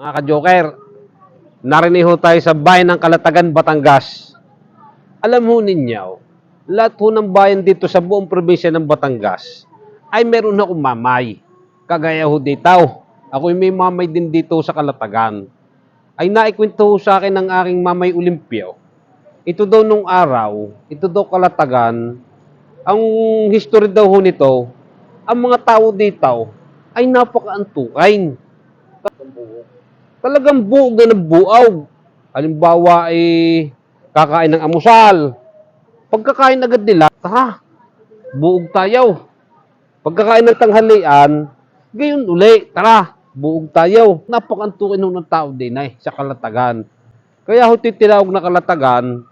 Mga ka-joker, narinig tayo sa bayan ng Kalatagan, Batangas. Alam ho ninyo, lahat ho ng bayan dito sa buong probinsya ng Batangas ay meron akong mamay. Kagaya ho dito. Ako'y may mamay din dito sa Kalatagan. Ay naikwento ho sa akin ng aking mamay Olimpio. Ito daw nung araw, ito daw Kalatagan, ang history daw ho nito, ang mga tao dito ay napakaantukain. Talagang buog na ng buaw. Halimbawa kakain ng amusal. Pagkakain agad nila, tara, buog tayo. Pagkakain ng tanghalian, gayon uli, tara, buog tayo. Napakantukin ng tao din sa Kalatagan. Kaya ho tinawag na Kalatagan,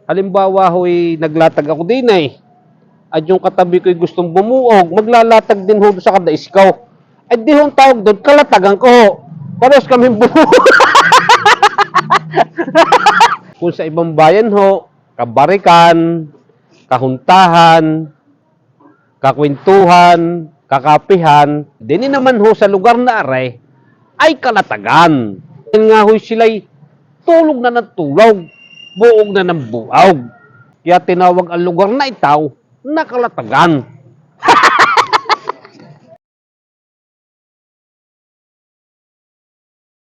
halimbawa ho'y naglatag ako din at yung katabi ko'y gustong bumuog, maglalatag din ho sa kada iskaw. Ay di ho ang tawag doon, Kalatagan ko ho. Paros kami bumuog. Kung sa ibang bayan ho, kabarikan, kahuntahan, kakwentuhan, kakapihan, din naman ho sa lugar na aray, ay Kalatagan. Yan nga ho sila'y tulog na ng tulog, buog na ng buog. Kaya tinawag ang lugar na itaw na Kalatagan.